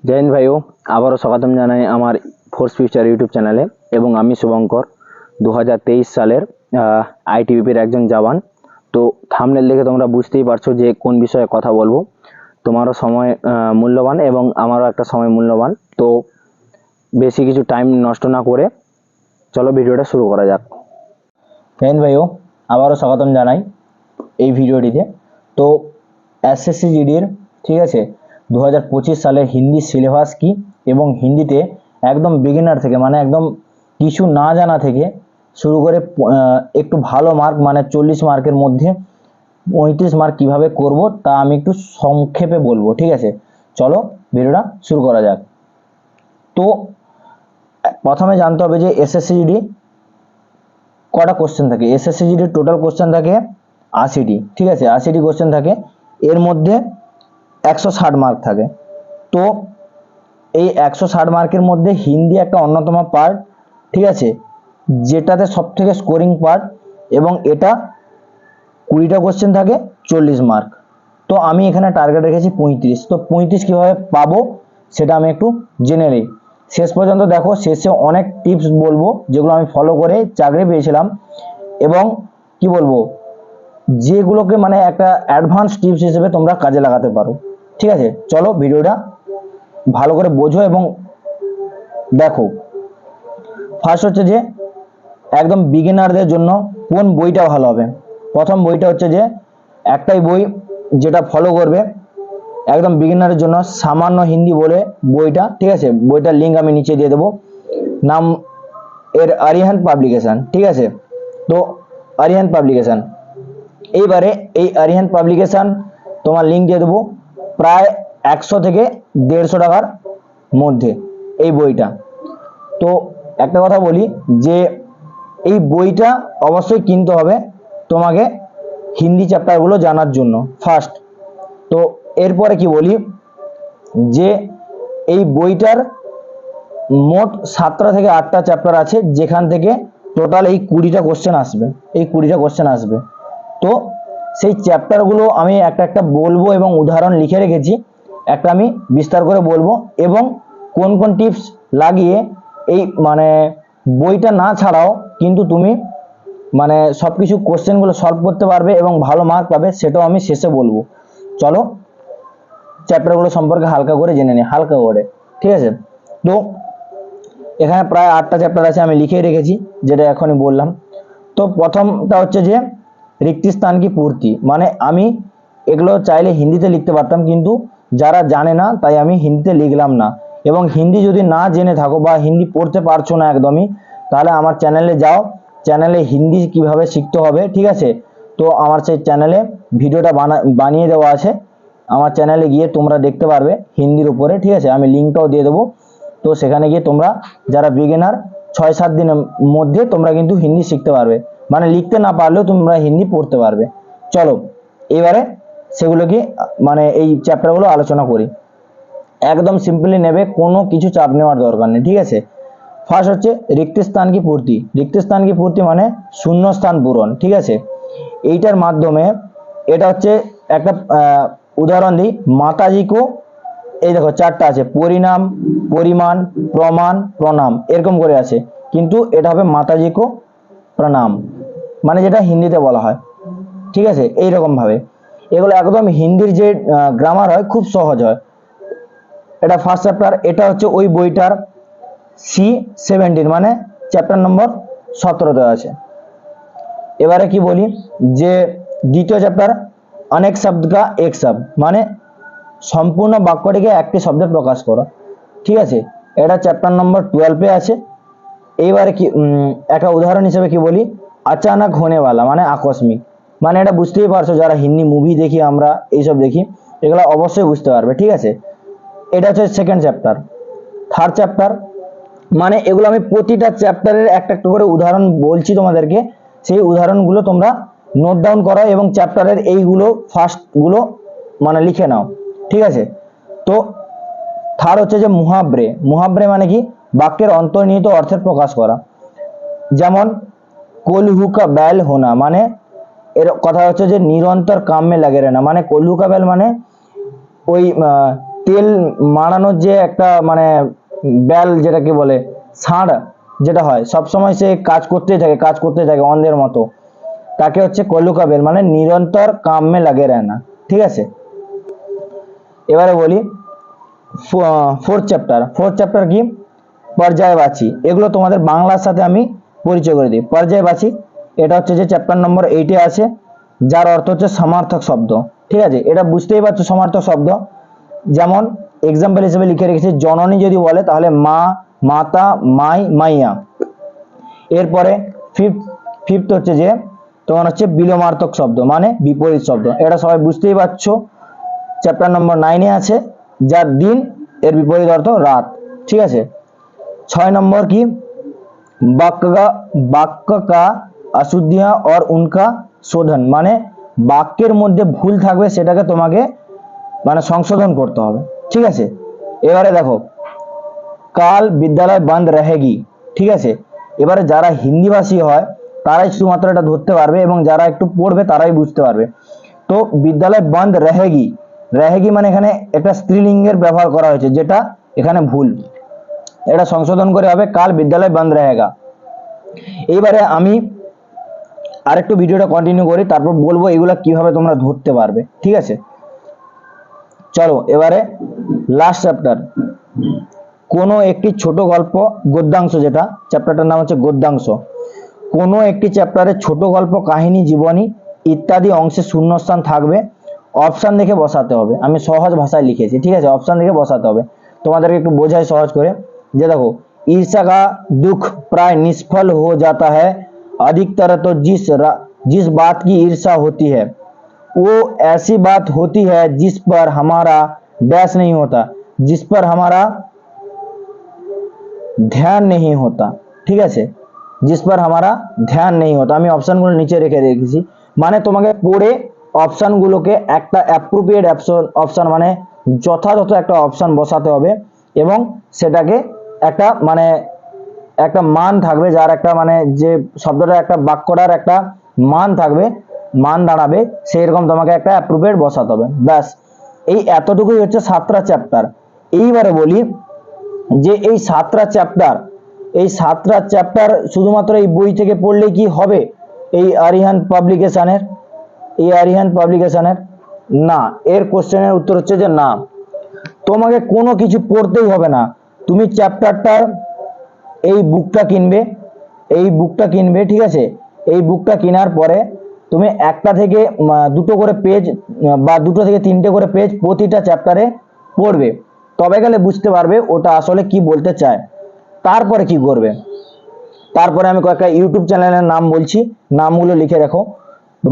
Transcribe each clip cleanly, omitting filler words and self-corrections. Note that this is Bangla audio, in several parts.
জয় হিন্দ ভাইও, আবারও স্বাগতম জানাই আমার ফোর্স ফিউচার ইউটিউব চ্যানেলে। এবং আমি শুভঙ্কর, 2023 সালের আইটিবিপির একজন জওয়ান। তো থাম্বনেল দেখে তোমরা বুঝতেই পারছো যে কোন বিষয়ে কথা বলবো। তোমারও সময় মূল্যবান এবং আমারও একটা সময় মূল্যবান। তো বেশি কিছু টাইম নষ্ট না করে চলো ভিডিওটা শুরু করা যাক। জয় হিন্দ ভাইও, আবারও স্বাগতম জানাই এই ভিডিওটিতে। তো এসএসসি জিডির, ঠিক আছে, 2025 সালে হিন্দি সিলেবাস কি এবং হিন্দিতে একদম বিগিনার থেকে মানে একদম কিছু না জানা থেকে শুরু করে একটু ভালো মার্ক মানে 40 মার্কের মধ্যে 35 মার্ক কিভাবে করব তা আমি একটু সংক্ষেপে বলবো। ঠিক আছে, চলো ভিডিওটা শুরু করা যাক। তো প্রথমে জানতে হবে যে এসএসসি জিডি কটা কোশ্চেন থাকে। এসএসসি জিডির টোটাল কোশ্চেন থাকে 80টি। ঠিক আছে, 80টি কোশ্চেন থাকে, এর মধ্যে 160 মার্ক থাকে। তো এই 160 মার্কের মধ্যে হিন্দি একটা অন্যতম পার্ট, ঠিক আছে, যেটাতে সব থেকে স্কোরিং পার্ট, এবং এটা 20টা কোশ্চেন থাকে, 40 মার্ক। তো আমি এখানে টার্গেট রেখেছি 35। তো 35 কীভাবে পাবো সেটা আমি একটু জেনে নিই। শেষ পর্যন্ত দেখো, শেষে অনেক টিপস বলবো যেগুলো আমি ফলো করে চাকরি পেয়েছিলাম, এবং কি বলবো, যেগুলোকে মানে একটা অ্যাডভান্স টিপস হিসেবে তোমরা কাজে লাগাতে পারো। ঠিক আছে, চলো ভিডিওটা ভালো করে বোঝো এবং দেখো। ফার্স্ট হচ্ছে যে একদম বিগিনারদের জন্য কোন বইটা ভালো হবে। প্রথম বইটা হচ্ছে যে একটাই বই যেটা ফলো করবে একদম বিগিনারের জন্য, সামান্য হিন্দি বলে বইটা। ঠিক আছে, বইটার লিঙ্ক আমি নিচে দিয়ে দেবো। নাম এর আরিহান্ত পাবলিকেশন। ঠিক আছে, তো আরিহান্ত পাবলিকেশন, এইবারে এই আরিহান্ত পাবলিকেশন তোমার লিঙ্ক দিয়ে দেবো। প্রায় 100 থেকে 150 টাকার মধ্যে এই বইটা। তো একটা কথা বলি যে এই বইটা অবশ্যই কিনতে হবে তোমাকে হিন্দি চ্যাপ্টারগুলো জানার জন্য ফার্স্ট। তো এরপরে কি বলি যে এই বইটার মোট 7টা থেকে 8টা চ্যাপ্টার আছে, যেখান থেকে টোটাল এই 20টা কোশ্চেন আসবে। এই 20টা কোশ্চেন আসবে। তো সেই চ্যাপ্টারগুলো আমি একটা একটা বলবো এবং উদাহরণ লিখে রেখেছি, একটা আমি বিস্তার করে বলবো, এবং কোন কোন টিপস লাগিয়ে এই মানে বইটা না ছাড়াও কিন্তু তুমি মানে সব কিছু কোশ্চেনগুলো সলভ করতে পারবে এবং ভালো মার্ক পাবে, সেটাও আমি শেষে বলবো। চলো চ্যাপ্টারগুলো সম্পর্কে হালকা করে জেনে নিই, হালকা করে। ঠিক আছে, তো এখানে প্রায় 8টা চ্যাপ্টার আছে, আমি লিখে রেখেছি যেটা এখনই বললাম। তো প্রথমটা হচ্ছে যে রিক্তি স্থান কি পূর্তি, মানে আমি এগুলো চাইলে হিন্দিতে লিখতে পারতাম, কিন্তু যারা জানে না তাই আমি হিন্দিতে লিখলাম না। এবং হিন্দি যদি না জেনে থাকো বা হিন্দি পড়তে পারছো না একদমই, তাহলে আমার চ্যানেলে যাও, চ্যানেলে হিন্দি কিভাবে শিখতে হবে, ঠিক আছে, তো আমার সেই চ্যানেলে ভিডিওটা বানিয়ে দেওয়া আছে। আমার চ্যানেলে গিয়ে তোমরা দেখতে পারবে হিন্দির উপরে। ঠিক আছে, আমি লিঙ্কটাও দিয়ে দেবো। তো সেখানে গিয়ে তোমরা যারা বিগিনার 6-7 দিনের মধ্যে তোমরা কিন্তু হিন্দি শিখতে পারবে, মানে লিখতে না পারলেও তোমরা হিন্দি পড়তে পারবে। চলো এবারে সেগুলো কি মানে এই চ্যাপ্টারগুলো আলোচনা করি। একদম সিম্পলি নেবে, কোনো কিছু চাপ নেওয়ার দরকার নেই। ঠিক আছে, ফার্স্ট হচ্ছে রিক্ত স্থান কি পূর্তি। রিক্ত স্থান কি পূর্তি মানে শূন্য স্থান পূরণ। ঠিক আছে, এইটার মাধ্যমে এটা হচ্ছে একটা উদাহরণ দিই, মাতাজিকো, এই দেখো 4টা আছে, পরিণাম, পরিমাণ, প্রমাণ, প্রণাম, এরকম করে আছে, কিন্তু এটা হবে মাতাজিকো প্রণাম, মানে যেটা হিন্দিতে বলা হয়। ঠিক আছে, এইরকম ভাবে এগুলো একদম হিন্দির যে গ্রামার হয় খুব সহজ হয়। এটা ফার্স্ট চ্যাপ্টার, এটা হচ্ছে ওই বইটার C17 মানে চ্যাপ্টার নম্বর 17তে আছে। এবারে কি বলি যে দ্বিতীয় চ্যাপ্টার অনেক শব্দ কা এক শব্দ, মানে সম্পূর্ণ বাক্যটিকে একটি শব্দে প্রকাশ করো। ঠিক আছে, এটা চ্যাপ্টার নম্বর 12-এ আছে। এইবারে কি একটা উদাহরণ হিসেবে কি বলি, আচানক হোনেওয়ালা মানে আকস্মিক, মানে এটা বুঝতেই পারছো যারা হিন্দি মুভি দেখি আমরা, এইসব দেখি, এগুলো অবশ্যই বুঝতে পারবে। ঠিক আছে, এটা হচ্ছে সেকেন্ড চ্যাপ্টার। থার্ড চ্যাপ্টার মানে এগুলো আমি প্রতিটা চ্যাপ্টারের একটা একটা করে উদাহরণ বলছি তোমাদেরকে, সেই উদাহরণগুলো তোমরা নোট ডাউন করো এবং চ্যাপ্টারের এইগুলো ফার্স্টগুলো মানে লিখে নাও। ঠিক আছে, তো থার্ড হচ্ছে যে মুহাব্রে। মুহাব্রে মানে কি বাক্যের অন্তর্নিহিত অর্থের প্রকাশ করা। যেমন কোলহু কা बैल হোনা, মানে এর কথা হচ্ছে যে নিরন্তর কামে লাগে রে না, মানে কোলহু কা बैल মানে ওই তেল মারানোর যে একটা মানে বেল যেটাকে বলে ষাঁড় যেটা হয়, সবসময় সে কাজ করতেই থাকে অন্ধের মতো, তাকে হচ্ছে কল্লু का बेल মানে নিরন্তর কাম মে লাগে रहना। ঠিক আছে, এবারে বলি फोर्थ চ্যাপ্টার কি, পর্যায়বাচী। এগুলো তোমাদের বাংলার সাথে আমি পরিচয় করে দিই। পর্যায়বাচী এটা হচ্ছে যে চ্যাপ্টার নম্বর 8 আছে, যার অর্থ হচ্ছে সমার্থক শব্দ। ঠিক আছে, এটা বুঝতেই পারছো সমার্থক শব্দ। যেমন এক্সাম্পল হিসেবে লিখে রেখেছি, জননী যদি বলে তাহলে মা, মাতা, মাই, মাইয়া। এরপরে ফিফথ হচ্ছে যে তোমার হচ্ছে বিলোমার্থক শব্দ মানে বিপরীত শব্দ। এটা সবাই বুঝতেই পারছো, চ্যাপ্টার নম্বর 9 আছে, যার দিন এর বিপরীত অর্থ রাত। ঠিক আছে, 6 নম্বর কি, বাক্য কা অশুদ্ধিयां और उनका শোধন মানে বাক্যের মধ্যে ভুল থাকবে সেটাকে তোমাকে মানে সংশোধন করতে হবে। ঠিক আছে, এবারে দেখো কাল বিদ্যালয় বন্ধ रहेगी। ঠিক আছে, এবারে যারা হিন্দি ভাষী হয় তারাই শুধুমাত্র এটা ধরতে পারবে এবং যারা একটু পড়বে তারাই বুঝতে পারবে। তো বিদ্যালয় বন্ধ रहेगी, रहेगी মানে এখানে একটা স্ত্রীলিঙ্গের ব্যবহার করা হয়েছে, যেটা এখানে ভুল, এটা সংশোধন করে হবে কাল বিদ্যালয় বন্ধ रहेगा। এইবারে আমি আরেকটু ভিডিওটা কন্টিনিউ করি, তারপর বলবো এগুলা কিভাবে তোমরা ধরতে পারবে। ঠিক আছে, চলো এবারে লাস্ট চ্যাপ্টার, কোনো একটি ছোট গল্প গদ্যাংশ, যেটা চ্যাপ্টারটার নাম হচ্ছে গদ্যাংশ। কোনো একটি চ্যাপ্টারে ছোট গল্প, কাহিনী, জীবনী ইত্যাদি অংশে শূন্যস্থান থাকবে, অপশন দেখে বসাতে হবে। আমি সহজ ভাষায় লিখেছি। ঠিক আছে, অপশন দেখে বসাতে হবে, তোমাদেরকে একটু বোঝাই সহজ করে। যে দেখো, ईर्ष्या का दुख प्राय निष्फल हो जाता है, अधिकतर तो जिस बात की ईर्ष्या होती है वो ऐसी बात होती है जिस पर हमारा डैश नहीं होता, जिस पर हमारा ध्यान नहीं होता। ঠিক আছে, जिस पर हमारा ध्यान नहीं होता। আমি অপশনগুলো নিচে রেখে রেখেছি, মানে তোমাকে পড়ে অপশনগুলোকে একটা অ্যাপ্রোপ্রিয়েট অপশন মানে যথাযথ একটা অপশন বসাতে হবে এবং সেটাকে একটা মানে একটা মান থাকবে, যার একটা মানে যে শব্দটার একটা বাক্যটার একটা মান থাকবে, মান দাঁড়াবে, সেই রকম তোমাকে একটা অ্যাপ্রোপ্রিয়েট বসাতে হবে। ব্যাস, এই এতটুকুই হচ্ছে 7টা চ্যাপ্টার। এইবারে বলি যে এই 7টা চ্যাপ্টার শুধুমাত্র এই বই থেকে পড়লে কি হবে, এই আরিহান পাবলিকেশনের না, এর কোশ্চেনের উত্তর হচ্ছে যে না, তোমাকে কোনো কিছু পড়তেই হবে না। তুমি চ্যাপ্টারটার এই বুকটা কিনবে। ঠিক আছে, এই বুকটা কেনার পরে তুমি একটা থেকে দুটো করে পেজ বা দুটো থেকে তিনটে করে পেজ প্রতিটা চ্যাপ্টারে পড়বে, তবে গেলে বুঝতে পারবে ওটা আসলে কি বলতে চায়। তারপরে কি করবে, তারপরে আমি কয়েকটা ইউটিউব চ্যানেলের নাম বলছি, নামগুলো লিখে রাখো।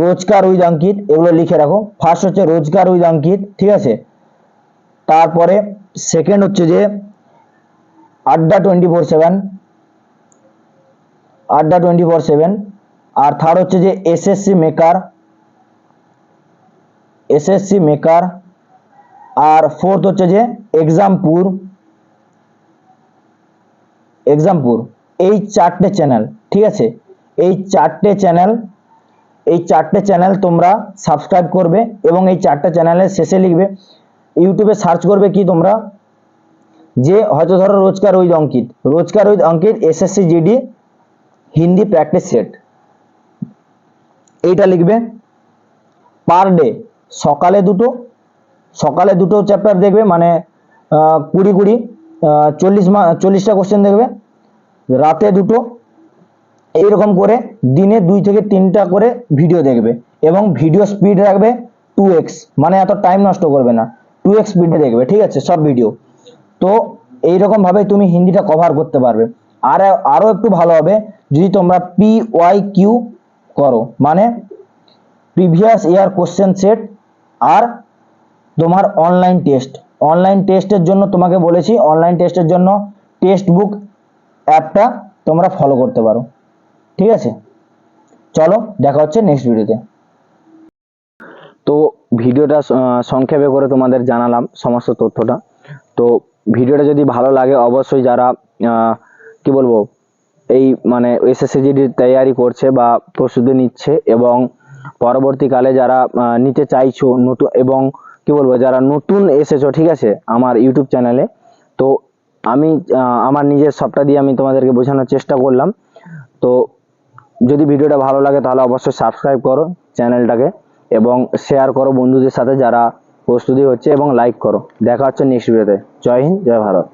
রোজকার উইথ অঙ্কিত, এগুলো লিখে রাখো। ফার্স্ট হচ্ছে রোজকার উইথ অঙ্কিত। ঠিক আছে, তারপরে সেকেন্ড হচ্ছে যে আড্ডা 24/7, আর থার্ড হচ্ছে যে এসএসসি মেকার, আর ফোর্থ হচ্ছে যে এক্সামপুর। এই 4টে চ্যানেল। ঠিক আছে, এই 4টে চ্যানেল তোমরা সাবস্ক্রাইব করবে এবং এই 4টে চ্যানেলের শেষে লিখবে, ইউটিউবে সার্চ করবে কি তোমরা, যে হয়তো ধরো রোজকার with Ankit SSC GD Hindi practice set, এইটা লিখবে। পার ডে সকালে দুটো চ্যাপ্টার দেখবে, মানে 20 40টা কোশ্চেন দেখবে, রাতে দুটো, এইরকম করে দিনে 2 থেকে 3টা করে ভিডিও দেখবে এবং ভিডিও স্পিড রাখবে 2x, মানে এত টাইম নষ্ট করবে না, 2x স্পিডে দেখবে। ঠিক আছে, সব ভিডিও। তো এইরকম ভাবে তুমি হিন্দিটা কভার করতে পারবে। আর আরো একটু ভালো হবে যদি তোমরা PYQ করো, মানে প্রিভিয়াস ইয়ার কোশ্চেন সেট, আর তোমার অনলাইন টেস্টের জন্য তোমাকে বলেছি, অনলাইন টেস্টের জন্য টেক্সট বুক অ্যাপটা তোমরা ফলো করতে পারো। ঠিক আছে, চলো দেখা হচ্ছে নেক্সট ভিডিওতে। তো ভিডিওটা সংক্ষেপে করে তোমাদের জানালাম সমস্ত তথ্যটা। তো ভিডিওটা যদি ভালো লাগে অবশ্যই যারা কি বলবো এই মানে এসএসসিজিডির তৈরি করছে বা প্রস্তুতি নিচ্ছে এবং পরবর্তীকালে যারা নিতে চাইছো নতুন এবং কি বলবো, যারা নতুন এসেছো, ঠিক আছে, আমার ইউটিউব চ্যানেলে, তো আমি আমার নিজের সবটা দিয়ে আমি তোমাদেরকে বোঝানোর চেষ্টা করলাম। তো যদি ভিডিওটা ভালো লাগে তাহলে অবশ্যই সাবস্ক্রাইব করো চ্যানেলটাকে এবং শেয়ার করো বন্ধুদের সাথে যারা প্রস্তুতি হচ্ছে, এবং লাইক করো। দেখা হচ্ছে নেক্সট ভিডিওতে। জয় হিন্দ, জয় ভারত।